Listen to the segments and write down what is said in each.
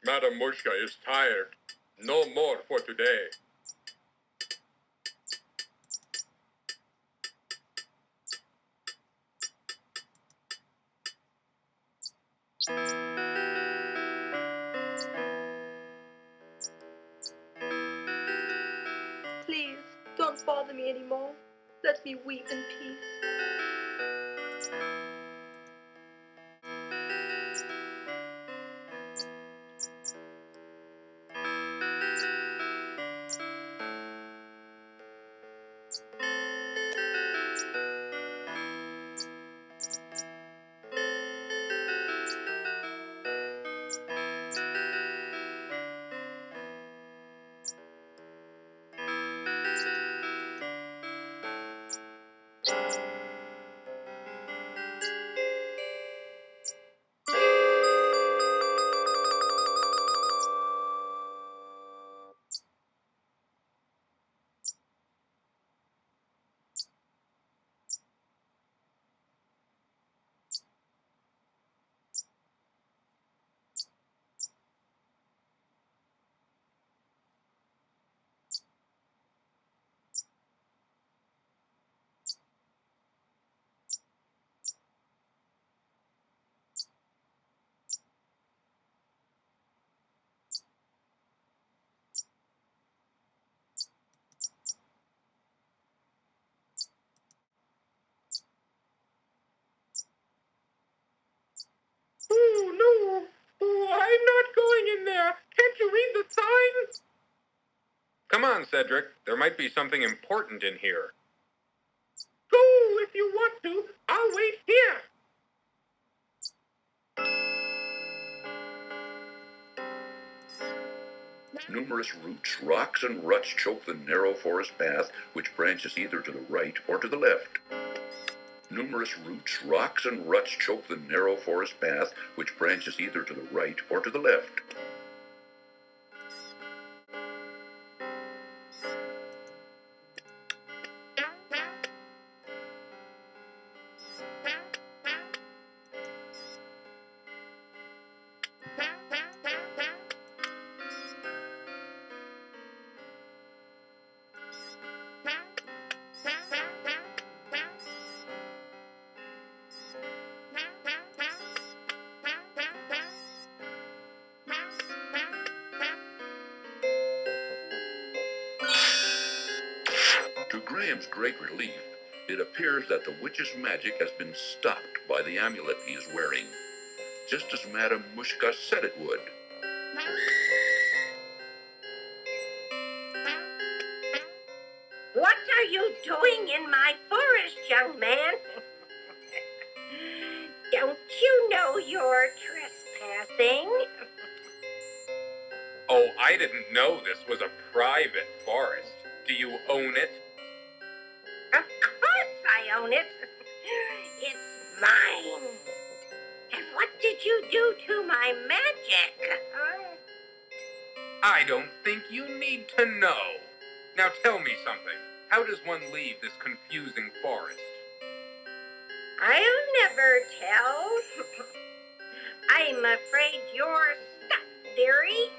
Madam Mushka is tired. No more for today. Please, don't bother me anymore. Let me weep in peace. Oh, no. Oh, I'm not going in there. Can't you read the sign? Come on, Cedric. There might be something important in here. Go if you want to. I'll wait here. Numerous roots, rocks, and ruts choke the narrow forest path, which branches either to the right or to the left. Numerous roots, rocks, and ruts choke the narrow forest path, which branches either to the right or to the left. To Graham's great relief, it appears that the witch's magic has been stopped by the amulet he is wearing, just as Madame Mushka said it would. What are you doing in my forest, young man? Don't you know you're trespassing? Oh, I didn't know this was a private forest. Do you own it? Of course I own it. It's mine. And what did you do to my magic? I don't think you need to know. Now tell me something. How does one leave this confusing forest? I'll never tell. I'm afraid you're stuck, dearie.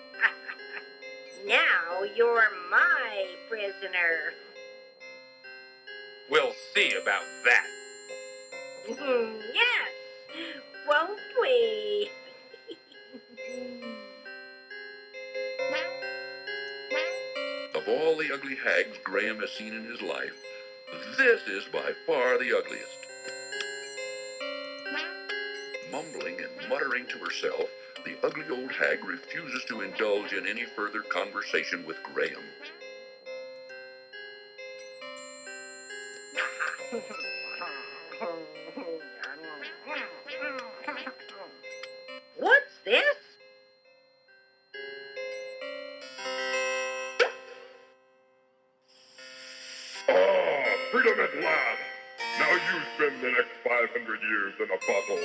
Now you're my prisoner. We'll see about that. Yes, won't we? Of all the ugly hags Graham has seen in his life, this is by far the ugliest. Mumbling and muttering to herself, the ugly old hag refuses to indulge in any further conversation with Graham. What's this? Oh, freedom at last! Now you spend the next 500 years in a bottle.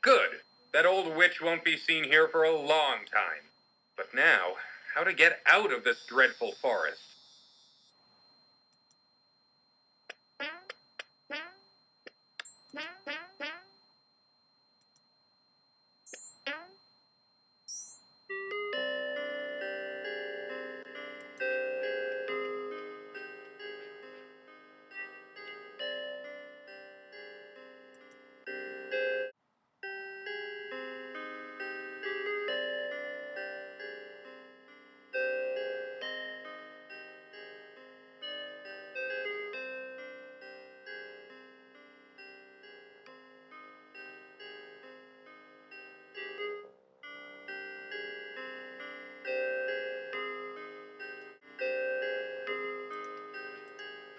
Good. That old witch won't be seen here for a long time. But now, how to get out of this dreadful forest?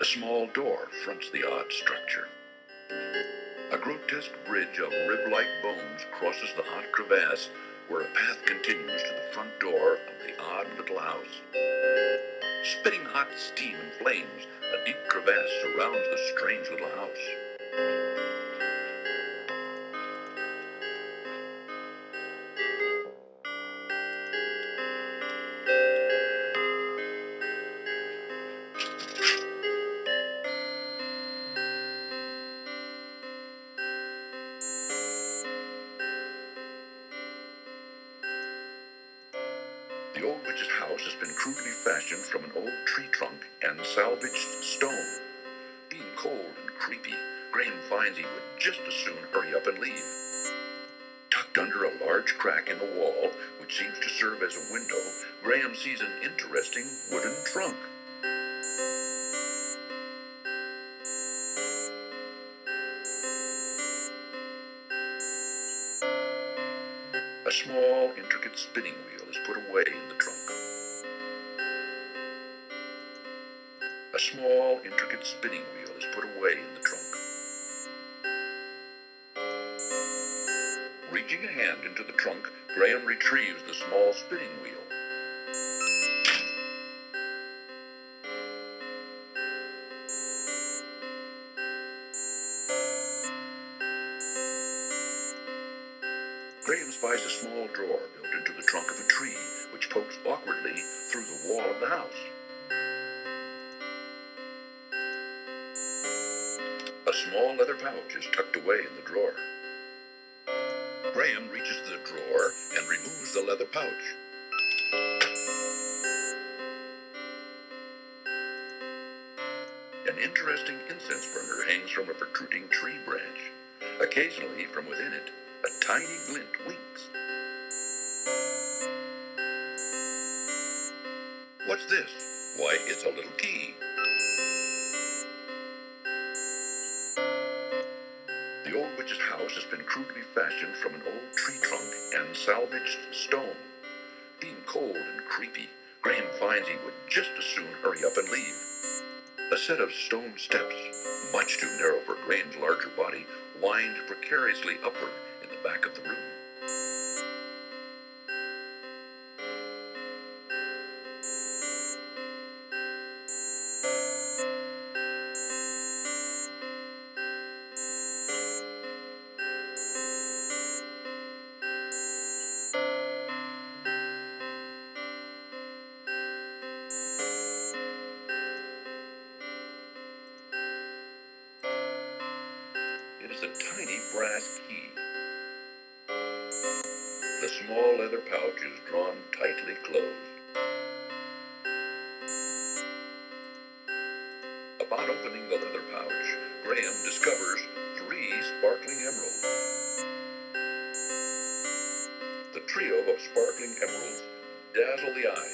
A small door fronts the odd structure. A grotesque bridge of rib-like bones crosses the hot crevasse where a path continues to the front door of the odd little house. Spitting hot steam and flames, a deep crevasse surrounds the strange little house. The old witch's house has been crudely fashioned from an old tree trunk and salvaged stone. Being cold and creepy, Graham finds he would just as soon hurry up and leave. Tucked under a large crack in the wall, which seems to serve as a window, Graham sees an interesting wooden trunk. A small, intricate spinning wheel is put away in the trunk. A small, intricate spinning wheel is put away in the trunk. Reaching a hand into the trunk, Graham retrieves the small spinning wheel. Graham spies a small drawer built into the trunk of a tree, which pokes awkwardly through the wall of the house. A small leather pouch is tucked away in the drawer. Graham reaches the drawer and removes the leather pouch. An interesting incense burner hangs from a protruding tree branch. Occasionally, from within it, a tiny glint winks. What's this? Why, it's a little key. The old witch's house has been crudely fashioned from an old tree trunk and salvaged stone. Being cold and creepy, Graham finds he would just as soon hurry up and leave. A set of stone steps, much too narrow for Graham's larger body, wind precariously upward in the back of the room. It is a tiny brass key. The small leather pouch is drawn tightly closed. Upon opening the leather pouch, Graham discovers 3 sparkling emeralds. The trio of sparkling emeralds dazzle the eye.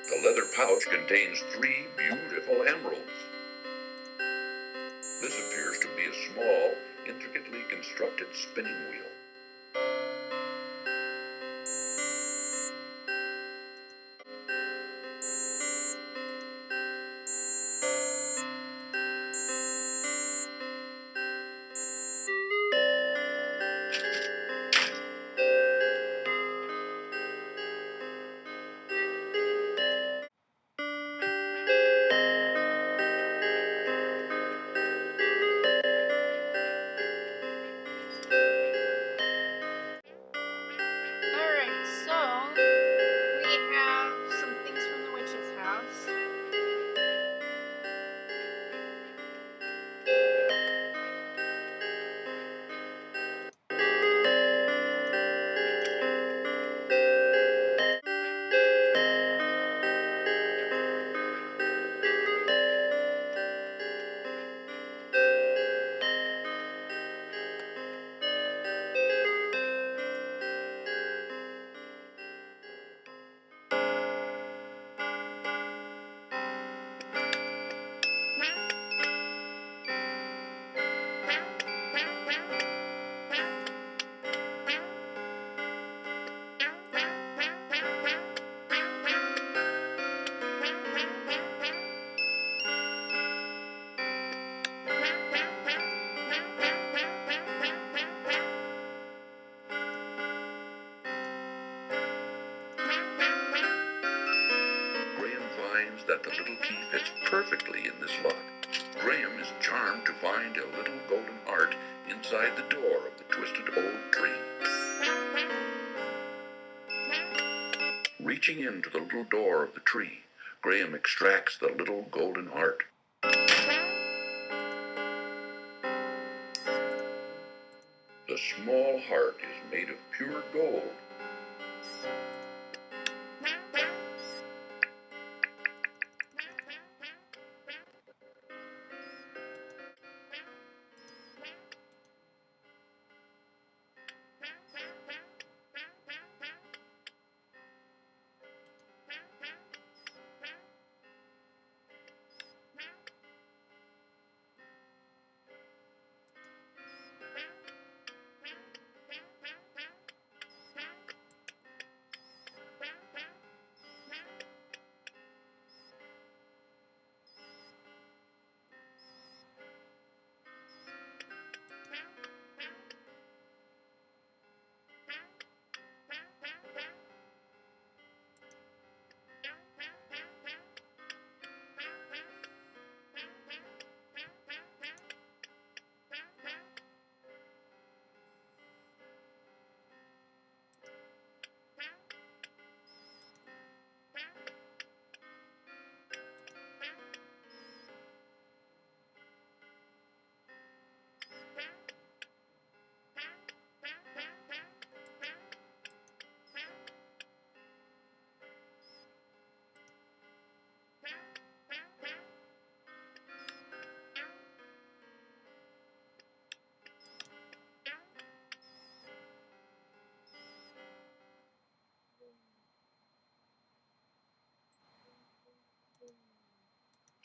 The leather pouch contains 3 beautiful emeralds. This appears to be a small, intricately constructed spinning wheel. key fits perfectly in this lock. Graham is charmed to find a little golden heart inside the door of the twisted old tree. Reaching into the little door of the tree, Graham extracts the little golden heart. The small heart is made of pure gold.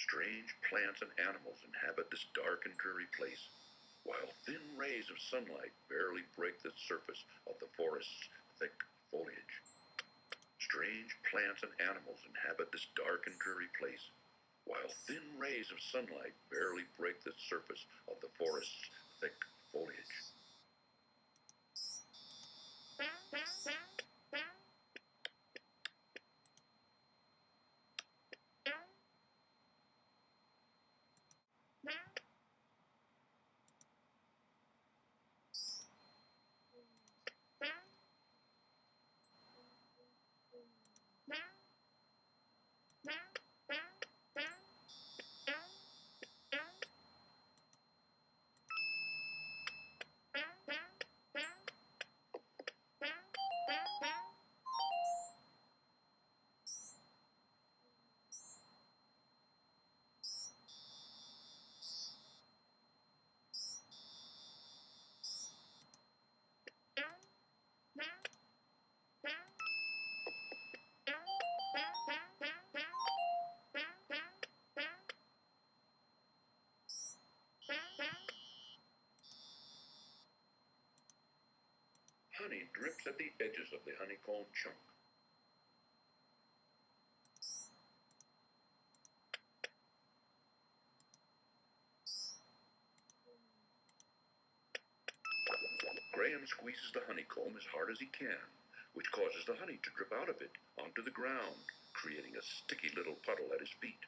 Strange plants and animals inhabit this dark and dreary place, while thin rays of sunlight barely break the surface of the forest's thick foliage. Strange plants and animals inhabit this dark and dreary place, while thin rays of sunlight barely break the surface of the forest's thick foliage. Honey drips at the edges of the honeycomb chunk. Graham squeezes the honeycomb as hard as he can, which causes the honey to drip out of it onto the ground, creating a sticky little puddle at his feet.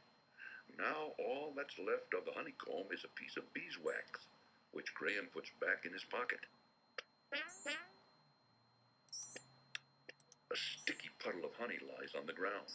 Now all that's left of the honeycomb is a piece of beeswax, which Graham puts back in his pocket. A sticky puddle of honey lies on the ground.